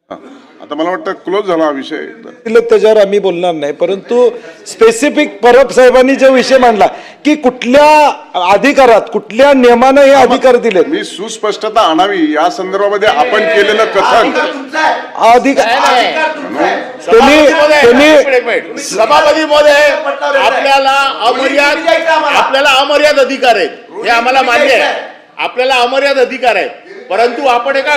आता मला वाटतं क्लोज झाला हा विषय. त्याच्यावर आम्ही बोलणार नाही, परंतु स्पेसिफिक परब साहेबांनी जो विषय मांडला की कुठल्या अधिकारात कुठल्या नियमानं हे अधिकार दिले, मी सुस्पष्टता आणावी या संदर्भामध्ये आपण केलेलं कथन अधिकार सभापती महोदय, आपल्याला अमर्याद अधिकार आहेत हे आम्हाला मान्य आहे. आपल्याला अमर्याद अधिकार आहेत, परंतु आपण एका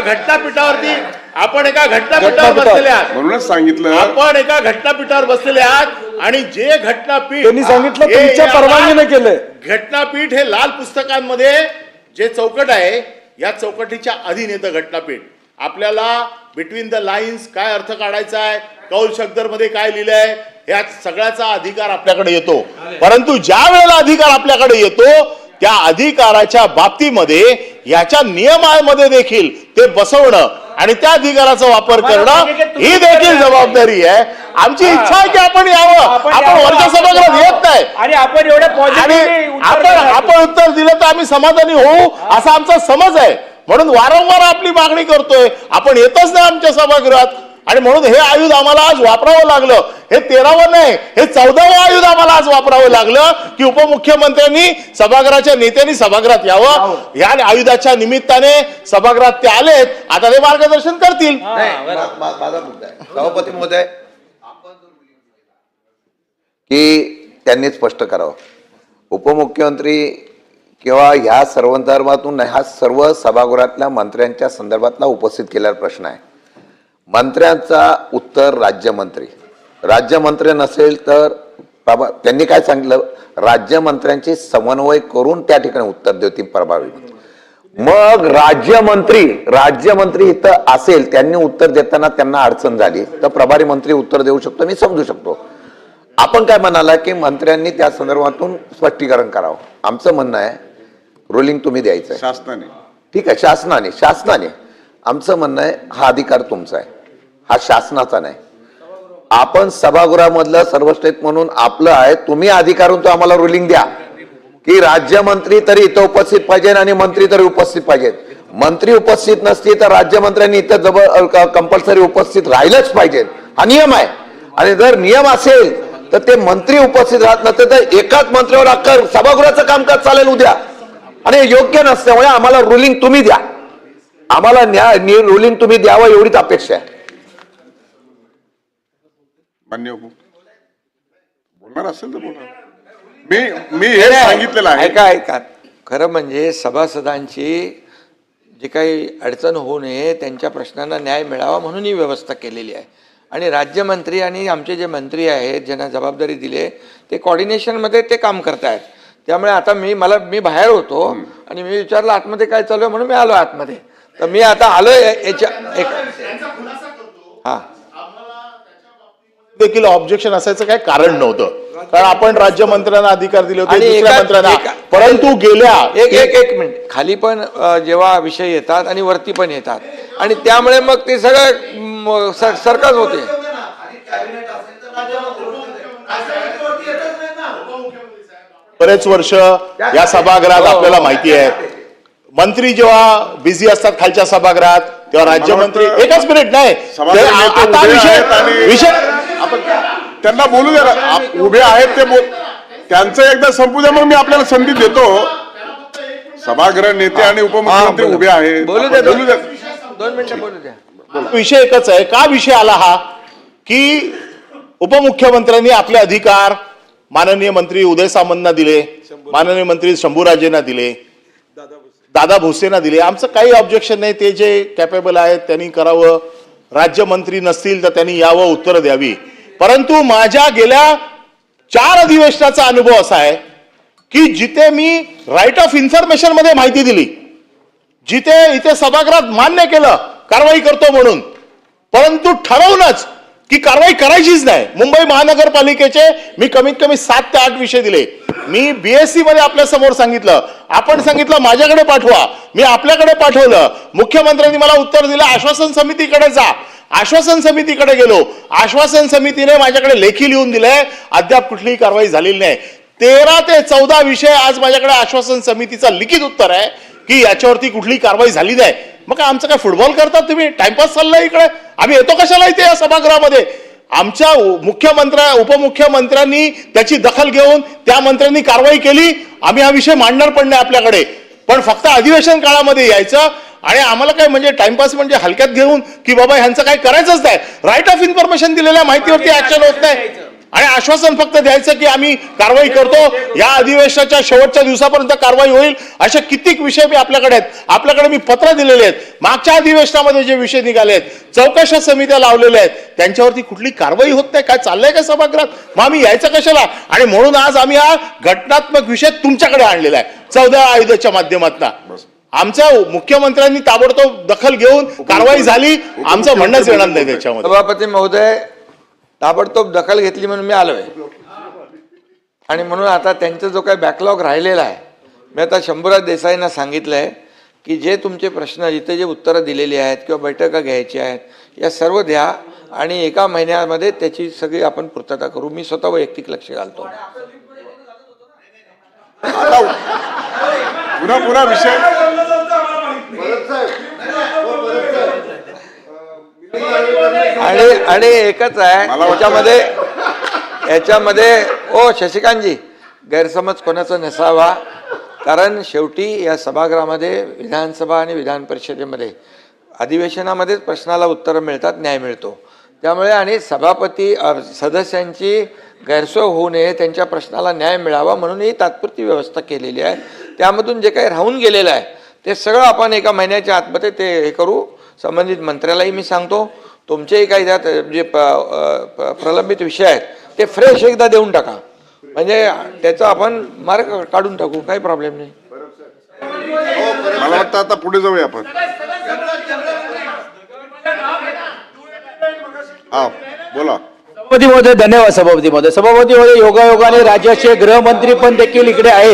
घटनापीठावर बसलेले आहात. म्हणूनच सांगितलं आपण एका घटनापीठावर बसलेले आहात आणि जे घटनापीठ त्यांनी सांगितलं तुमच्या परवानगीने केलंय. घटनापीठ हे लाल पुस्तकांमध्ये जे चौकट आहे या चौकटीच्या अधीन येतं घटनापीठ. आपल्याला बिटवीन द लाईन्स काय अर्थ काढायचा आहे, कौल शब्दर मध्ये काय लिहिलंय या सगळ्याचा अधिकार आपल्याकडे येतो. परंतु ज्या वेळेला अधिकार आपल्याकडे येतो त्या अधिकाराच्या बाबतीमध्ये याच्या नियमामध्ये देखील ते बसवणं आणि त्या अधिकाराचा वापर करणं ही देखील जबाबदारी आहे. आमची इच्छा आहे की आपण यावं, आपण वरच्या सभागृहात येत नाही आणि आपण एवढ्या आपण उत्तर दिलं तर आम्ही समाधानी होऊ असा आमचा समज आहे. म्हणून वारंवार आपली मागणी करतोय, आपण येतच नाही आमच्या सभागृहात. आणि म्हणून हे आयुध आम्हाला आज वापरावं लागलं. हे 13वं नाही, हे 14वं आयुध आम्हाला आज वापरावं लागलं की उपमुख्यमंत्र्यांनी सभागृहाच्या नेत्यांनी सभागृहात यावं. या आयुधाच्या निमित्ताने सभागृहात ते आलेत, आता ते मार्गदर्शन करतील. माझा मुद्दा आहे सभापती महोदय की त्यांनी स्पष्ट करावं. उपमुख्यमंत्री किंवा ह्या सर्व संदर्भातून हा सर्व सभागृहातल्या मंत्र्यांच्या संदर्भातला उपस्थित केलेला प्रश्न आहे. मंत्र्यांचा उत्तर राज्यमंत्री नसेल तर त्यांनी काय सांगितलं, राज्यमंत्र्यांची समन्वय करून त्या ठिकाणी उत्तर देतील प्रभावी. मग राज्यमंत्री इथं असेल, त्यांनी उत्तर देताना त्यांना अडचण झाली तर प्रभारी मंत्री उत्तर देऊ शकतो, मी समजू शकतो. आपण काय म्हणाला की मंत्र्यांनी त्या संदर्भातून स्पष्टीकरण करावं. आमचं म्हणणं आहे रुलिंग तुम्ही द्यायचं आहे शासनाने. ठीक आहे, शासनाने आमचं म्हणणं आहे हा अधिकार तुमचा आहे, हा शासनाचा नाही. आपण सभागृहामधलं सर्वश्रेष्ठ म्हणून आपलं आहे, तुम्ही अधिकारून तो आम्हाला रुलिंग द्या की राज्यमंत्री तरी इथं उपस्थित पाहिजे आणि मंत्री तरी उपस्थित पाहिजेत. मंत्री उपस्थित नसतील तर राज्यमंत्र्यांनी इथं कंपल्सरी उपस्थित राहिलंच पाहिजे, हा नियम आहे. आणि जर नियम असेल तर ते मंत्री उपस्थित राहत नसते तर एकाच मंत्र्यावर अख्खं सभागृहाचं कामकाज चालेल उद्या, आणि योग्य नसल्यामुळे आम्हाला रुलिंग तुम्ही द्या, आम्हाला रुलिंग तुम्ही द्यावं एवढीच अपेक्षा आहे. मान्य बोलणार असेल तर बोला. मी हे सांगितलेलं आहे. ऐका खरं म्हणजे सभासदांची जी काही अडचण होऊ नये, त्यांच्या प्रश्नांना न्याय मिळावा म्हणून ही व्यवस्था केलेली आहे. आणि राज्यमंत्री आणि आमचे जे मंत्री आहेत ज्यांना जबाबदारी दिली ते कॉर्डिनेशनमध्ये ते काम करतायत. त्यामुळे आता मी बाहेर होतो आणि मी विचारलं आतमध्ये काय चालू आहे म्हणून मी आलो आतमध्ये. तर मी आता आलोय हा देखील ऑब्जेक्शन असायचं काय कारण नव्हतं, कारण आपण राज्यमंत्र्यांना अधिकार दिले होते दुसऱ्या मंत्र्यांना. परंतु गेल्या एक मिनिट खाली पण जेव्हा विषय येतात आणि वरती पण येतात आणि त्यामुळे मग ते सगळं सरकच होते. बरेच वर्ष या सभागृहात आपल्याला माहिती आहे मंत्री जेव्हा बिझी असतात खालच्या सभागृहात तेव्हा राज्यमंत्री एकच मिनिट नाही आता विषय त्यांना बोलू द्या, उभे आहेत ते त्यांचं एकदा संपू द्या, मग मी आपल्याला संधी देतो. सभागृह नेते आणि उपमुख्यमंत्री उभे आहेत, बोलू द्या 2 मिनिटं बोलू द्या. विषय एकच आहे. का विषय आला हा की उपमुख्यमंत्र्यांनी आपले अधिकार माननीय मंत्री उदय सामंतना दिले, माननीय मंत्री शंभूराजेंना दिले, दादा भुसेंना दिले. आमचं काही ऑब्जेक्शन नाही, ते जे कॅपेबल आहेत त्यांनी करावं. राज्यमंत्री नसतील तर त्यांनी यावं, उत्तर द्यावी. परंतु माझ्या गेल्या 4 अधिवेशनाचा अनुभव असा आहे की जिथे मी राईट ऑफ इन्फॉर्मेशन मध्ये माहिती दिली, जिथे इथे सभागृहात मान्य केलं कारवाई करतो म्हणून, परंतु ठरवूनच की कारवाई करायचीच नाही. मुंबई महानगरपालिकेचे मी कमीत कमी 7 ते 8 विषय दिले. मी बीएससी मध्ये आपल्या समोर सांगितलं, आपण सांगितलं माझ्याकडे पाठवा, मी आपल्याकडे पाठवलं. मुख्यमंत्र्यांनी मला उत्तर दिलं आश्वासन समितीकडे जा. आश्वासन समितीकडे गेलो, आश्वासन समितीने माझ्याकडे लेखी लिहून दिलंय, अद्याप कुठलीही कारवाई झालेली नाही. 13 ते 14 विषय आज माझ्याकडे आश्वासन समितीचा लिखित उत्तर आहे की याच्यावरती कुठली कारवाई झाली नाही, मग काय आमचं काय फुटबॉल करतात तुम्ही? टाइमपास चाललाय इकडे. आम्ही येतो कशाला इथे या सभागृहामध्ये? आमच्या उपमुख्यमंत्र्यांनी त्याची दखल घेऊन त्या मंत्र्यांनी कारवाई केली. आम्ही हा विषय मांडणार पण नाही आपल्याकडे, पण फक्त अधिवेशन काळामध्ये यायचं आणि आम्हाला काय म्हणजे टाइमपास म्हणजे हलक्यात घेऊन की बाबा ह्यांचं काय करायचंच नाही. राईट ऑफ इन्फॉर्मेशन दिलेल्या माहितीवरती ऍक्शन होत नाही आणि आश्वासन फक्त द्यायचं की आम्ही कारवाई करतो, या अधिवेशनाच्या शेवटच्या दिवसापर्यंत कारवाई होईल. असे कित्येक विषय मी आपल्याकडे आहेत. आपल्याकडे मी पत्र दिलेले आहेत. मागच्या अधिवेशनामध्ये जे विषय निघाले आहेत, चौकशा समित्या लावलेल्या आहेत, त्यांच्यावरती कुठली कारवाई होत नाही. काय चाललंय का सभागृहात? मग आम्ही यायचं कशाला? आणि म्हणून आज आम्ही हा घटनात्मक विषय तुमच्याकडे आणलेला आहे 14 आयुधाच्या माध्यमातून. आमच्या मुख्यमंत्र्यांनी ताबडतोब दखल घेऊन कारवाई झाली, आमचं म्हणणंच येणार नाही त्याच्यामध्ये. सभापती महोदय, ताबडतोब दखल घेतली म्हणून मी आलोय आणि म्हणून आता त्यांचा जो काही बॅकलॉग राहिलेला आहे, मी आता शंभूराज देसाईंना सांगितलंय की जे तुमचे प्रश्न इथे जे उत्तरं दिलेली आहेत किंवा बैठका घ्यायची आहेत, या सर्व द्या आणि 1 महिन्यामध्ये त्याची सगळी आपण पूर्तता करू. मी स्वतः वैयक्तिक लक्ष घालतो. पुन्हा विषय आणि एकच आहे याच्यामध्ये ओ शशिकांतजी, गैरसमज कोणाचा नसावा, कारण शेवटी या सभागृहामध्ये विधानसभा आणि विधान परिषदेमध्ये अधिवेशनामध्येच प्रश्नाला उत्तरं मिळतात, न्याय मिळतो. त्यामुळे आणि सभापती सदस्यांची गैरसोय होऊ नये, त्यांच्या प्रश्नाला न्याय मिळावा म्हणून ही तात्पुरती व्यवस्था केलेली आहे. त्यामधून जे काही राहून गेलेलं आहे ते सगळं आपण 1 महिन्याच्या आतमध्ये ते हे करू. संबंधित मंत्र्यालाही मी सांगतो, तुमचेही काही त्यात जे प्रलंबित विषय आहेत ते फ्रेश एकदा देऊन टाका, म्हणजे त्याचा आपण मार्ग काढून टाकू, काही प्रॉब्लेम नाही. मला वाटतं आता पुढे जाऊया आपण. हा बोला. सभापती महोदय, धन्यवाद सभापती महोदय. सभापती महोदय, योगायोगाने राज्याचे गृहमंत्री पण देखील इकडे आहेत.